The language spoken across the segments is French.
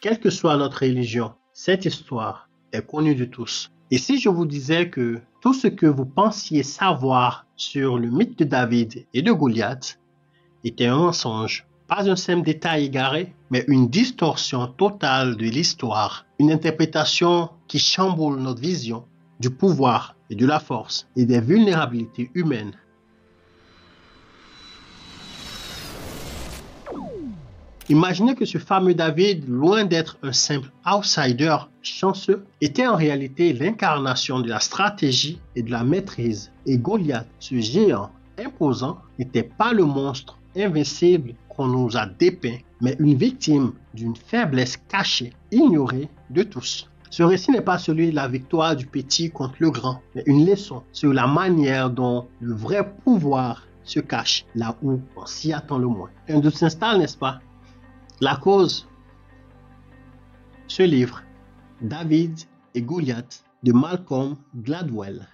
quelle que soit notre religion, cette histoire est connue de tous. Et si je vous disais que tout ce que vous pensiez savoir sur le mythe de David et de Goliath était un mensonge, pas un simple détail égaré, mais une distorsion totale de l'histoire, une interprétation qui chamboule notre vision du pouvoir et de la force et des vulnérabilités humaines. Imaginez que ce fameux David, loin d'être un simple outsider chanceux, était en réalité l'incarnation de la stratégie et de la maîtrise. Et Goliath, ce géant imposant, n'était pas le monstre invincible qu'on nous a dépeint, mais une victime d'une faiblesse cachée, ignorée de tous. Ce récit n'est pas celui de la victoire du petit contre le grand, mais une leçon sur la manière dont le vrai pouvoir se cache là où on s'y attend le moins. Un doute s'installe, n'est-ce pas? La cause, ce livre, David et Goliath de Malcolm Gladwell.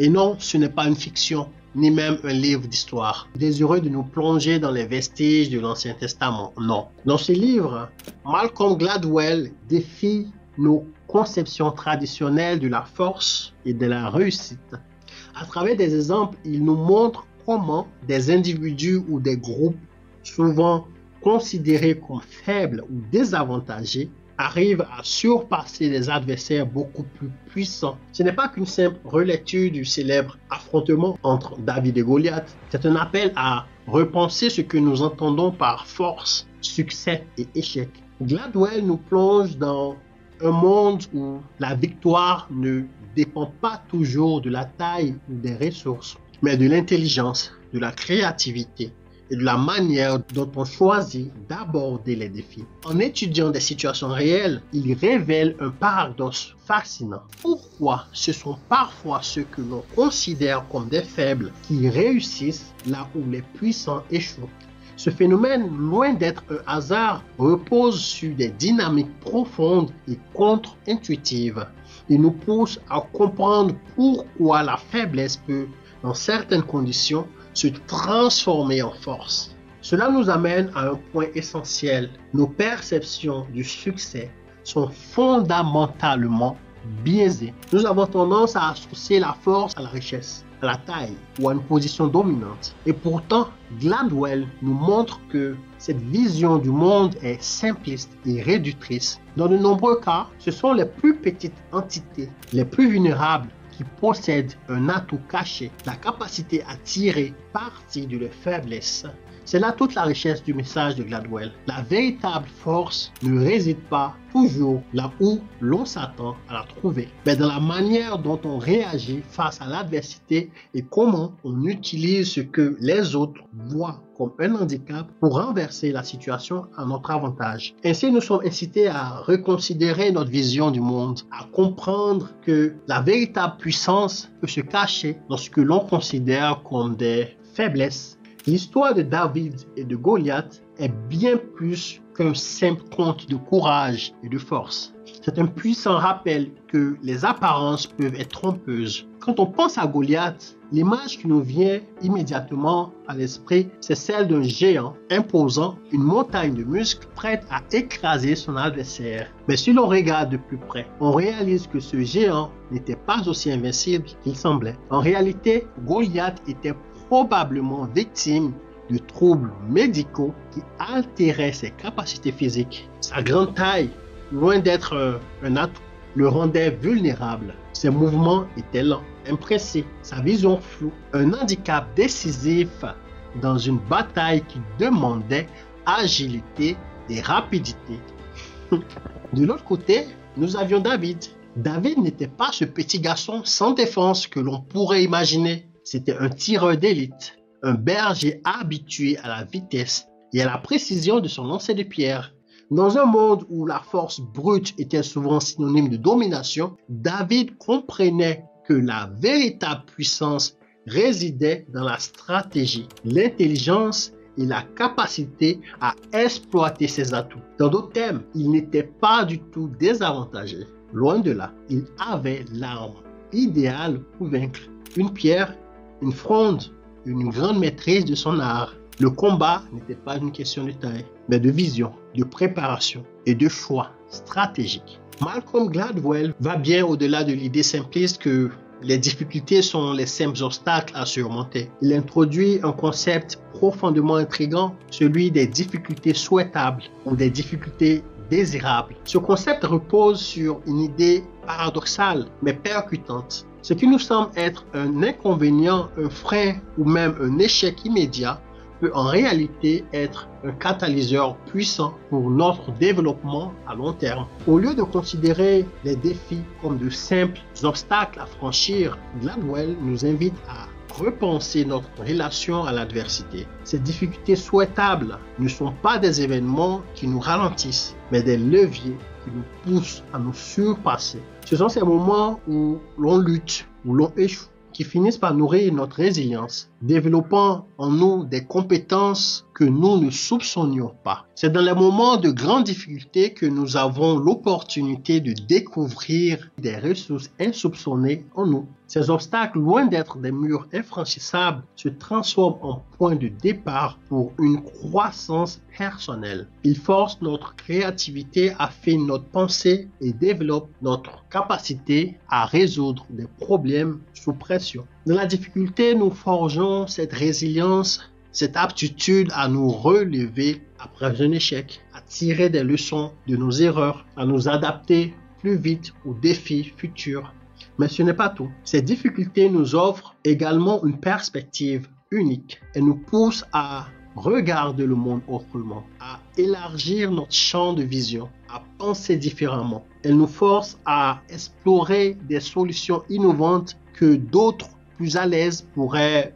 Et non, ce n'est pas une fiction, ni même un livre d'histoire, désireux de nous plonger dans les vestiges de l'Ancien Testament. Non. Dans ce livre, Malcolm Gladwell défie nos conceptions traditionnelles de la force et de la réussite. À travers des exemples, il nous montre comment des individus ou des groupes, souvent considérés comme faibles ou désavantagés, arrivent à surpasser des adversaires beaucoup plus puissants. Ce n'est pas qu'une simple relecture du célèbre affrontement entre David et Goliath. C'est un appel à repenser ce que nous entendons par force, succès et échec. Gladwell nous plonge dans un monde où la victoire ne dépend pas toujours de la taille ou des ressources, mais de l'intelligence, de la créativité et de la manière dont on choisit d'aborder les défis. En étudiant des situations réelles, il révèle un paradoxe fascinant. Pourquoi ce sont parfois ceux que l'on considère comme des faibles qui réussissent là où les puissants échouent? Ce phénomène, loin d'être un hasard, repose sur des dynamiques profondes et contre-intuitives. Il nous pousse à comprendre pourquoi la faiblesse peut, dans certaines conditions, se transformer en force. Cela nous amène à un point essentiel. Nos perceptions du succès sont fondamentalement biaisées. Nous avons tendance à associer la force à la richesse, à la taille ou à une position dominante. Et pourtant, Gladwell nous montre que cette vision du monde est simpliste et réductrice. Dans de nombreux cas, ce sont les plus petites entités, les plus vulnérables, qui possèdent un atout caché, la capacité à tirer parti de leurs faiblesses. C'est là toute la richesse du message de Gladwell. La véritable force ne réside pas toujours là où l'on s'attend à la trouver, mais dans la manière dont on réagit face à l'adversité et comment on utilise ce que les autres voient comme un handicap pour renverser la situation à notre avantage. Ainsi, nous sommes incités à reconsidérer notre vision du monde, à comprendre que la véritable puissance peut se cacher dans ce que l'on considère comme des faiblesses. L'histoire de David et de Goliath est bien plus qu'un simple conte de courage et de force. C'est un puissant rappel que les apparences peuvent être trompeuses. Quand on pense à Goliath, l'image qui nous vient immédiatement à l'esprit, c'est celle d'un géant imposant, une montagne de muscles prête à écraser son adversaire. Mais si l'on regarde de plus près, on réalise que ce géant n'était pas aussi invincible qu'il semblait. En réalité, Goliath était probablement victime de troubles médicaux qui altéraient ses capacités physiques. Sa grande taille, loin d'être un atout, le rendait vulnérable. Ses mouvements étaient lents, imprécis, sa vision floue, un handicap décisif dans une bataille qui demandait agilité et rapidité. De l'autre côté, nous avions David. David n'était pas ce petit garçon sans défense que l'on pourrait imaginer. C'était un tireur d'élite, un berger habitué à la vitesse et à la précision de son lancer de pierre. Dans un monde où la force brute était souvent synonyme de domination, David comprenait que la véritable puissance résidait dans la stratégie, l'intelligence et la capacité à exploiter ses atouts. Dans d'autres termes, il n'était pas du tout désavantagé. Loin de là, il avait l'arme idéale pour vaincre. Une pierre, une fronde, une grande maîtrise de son art. Le combat n'était pas une question de taille, mais de vision, de préparation et de choix stratégiques. Malcolm Gladwell va bien au-delà de l'idée simpliste que les difficultés sont les simples obstacles à surmonter. Il introduit un concept profondément intrigant, celui des difficultés souhaitables ou des difficultés désirables. Ce concept repose sur une idée paradoxale mais percutante. Ce qui nous semble être un inconvénient, un frein ou même un échec immédiat peut en réalité être un catalyseur puissant pour notre développement à long terme. Au lieu de considérer les défis comme de simples obstacles à franchir, Gladwell nous invite à repenser notre relation à l'adversité. Ces difficultés souhaitables ne sont pas des événements qui nous ralentissent, mais des leviers qui nous poussent à nous surpasser. Ce sont ces moments où l'on lutte, où l'on échoue, qui finissent par nourrir notre résilience, développant en nous des compétences que nous ne soupçonnions pas. C'est dans les moments de grandes difficultés que nous avons l'opportunité de découvrir des ressources insoupçonnées en nous. Ces obstacles, loin d'être des murs infranchissables, se transforment en point de départ pour une croissance personnelle. Ils forcent notre créativité, affinent notre pensée et développent notre capacité à résoudre des problèmes sous pression. Dans la difficulté, nous forgeons cette résilience, cette aptitude à nous relever après un échec, à tirer des leçons de nos erreurs, à nous adapter plus vite aux défis futurs. Mais ce n'est pas tout. Ces difficultés nous offrent également une perspective unique et nous poussent à regarder le monde autrement, à élargir notre champ de vision, à penser différemment. Elles nous forcent à explorer des solutions innovantes que d'autres plus à l'aise pourraient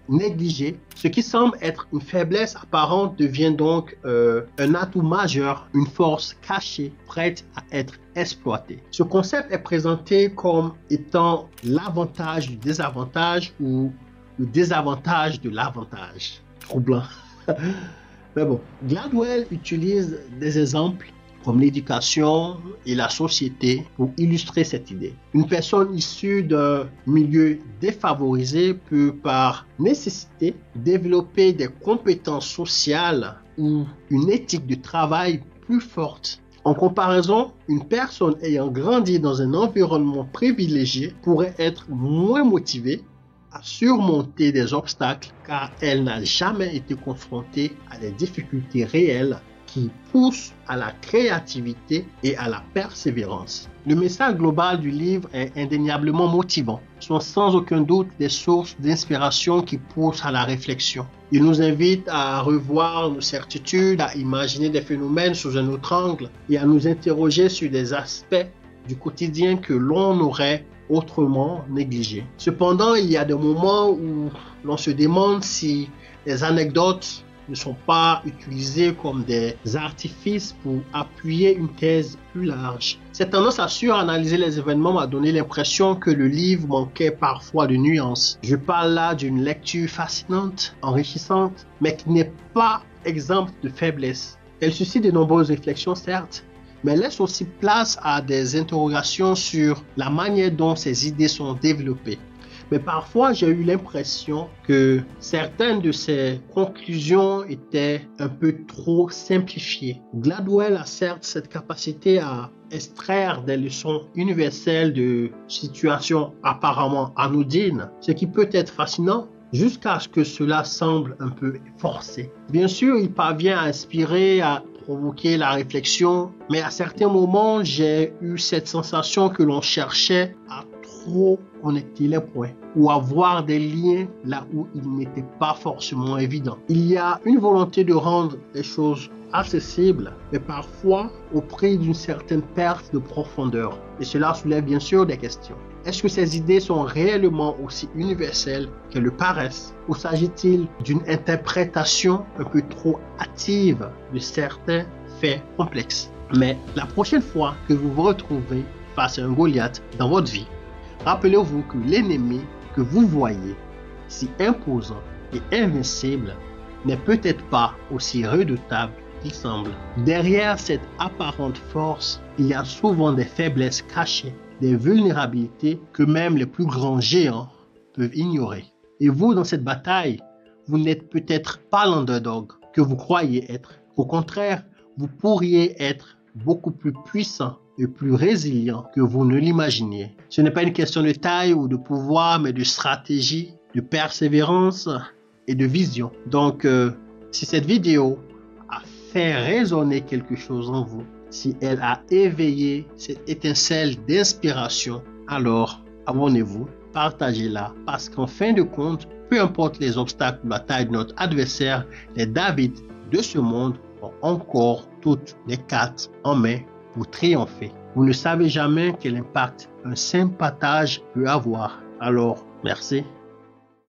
négliger. Ce qui semble être une faiblesse apparente devient donc un atout majeur, une force cachée, prête à être exploitée. Ce concept est présenté comme étant l'avantage du désavantage ou le désavantage de l'avantage. Troublant. Mais bon, Gladwell utilise des exemples comme l'éducation et la société pour illustrer cette idée. Une personne issue d'un milieu défavorisé peut par nécessité développer des compétences sociales ou une éthique de travail plus forte. En comparaison, une personne ayant grandi dans un environnement privilégié pourrait être moins motivée à surmonter des obstacles car elle n'a jamais été confrontée à des difficultés réelles qui pousse à la créativité et à la persévérance. Le message global du livre est indéniablement motivant. Ce sont sans aucun doute des sources d'inspiration qui poussent à la réflexion. Il nous invite à revoir nos certitudes, à imaginer des phénomènes sous un autre angle et à nous interroger sur des aspects du quotidien que l'on aurait autrement négligés. Cependant, il y a des moments où l'on se demande si les anecdotes ne sont pas utilisés comme des artifices pour appuyer une thèse plus large. Cette tendance à suranalyser les événements m'a donné l'impression que le livre manquait parfois de nuances. Je parle là d'une lecture fascinante, enrichissante, mais qui n'est pas exempte de faiblesse. Elle suscite de nombreuses réflexions, certes, mais laisse aussi place à des interrogations sur la manière dont ces idées sont développées. Mais parfois, j'ai eu l'impression que certaines de ces conclusions étaient un peu trop simplifiées. Gladwell a certes cette capacité à extraire des leçons universelles de situations apparemment anodines, ce qui peut être fascinant, jusqu'à ce que cela semble un peu forcé. Bien sûr, il parvient à inspirer, à provoquer la réflexion, mais à certains moments, j'ai eu cette sensation que l'on cherchait à trop connecter les points ou avoir des liens là où il n'était pas forcément évident. Il y a une volonté de rendre les choses accessibles, mais parfois au prix d'une certaine perte de profondeur. Et cela soulève bien sûr des questions. Est-ce que ces idées sont réellement aussi universelles qu'elles le paraissent? Ou s'agit-il d'une interprétation un peu trop hâtive de certains faits complexes? Mais la prochaine fois que vous vous retrouvez face à un Goliath dans votre vie, rappelez-vous que l'ennemi que vous voyez, si imposant et invincible, n'est peut-être pas aussi redoutable qu'il semble. Derrière cette apparente force, il y a souvent des faiblesses cachées, des vulnérabilités que même les plus grands géants peuvent ignorer. Et vous, dans cette bataille, vous n'êtes peut-être pas l'underdog que vous croyez être. Au contraire, vous pourriez être beaucoup plus puissant et plus résilient que vous ne l'imaginiez. Ce n'est pas une question de taille ou de pouvoir, mais de stratégie, de persévérance et de vision. Donc, si cette vidéo a fait résonner quelque chose en vous, si elle a éveillé cette étincelle d'inspiration, alors abonnez-vous, partagez-la, parce qu'en fin de compte, peu importe les obstacles ou la taille de notre adversaire, les David de ce monde ont encore toutes les cartes en main pour triompher. Vous ne savez jamais quel impact un simple partage peut avoir. Alors, merci.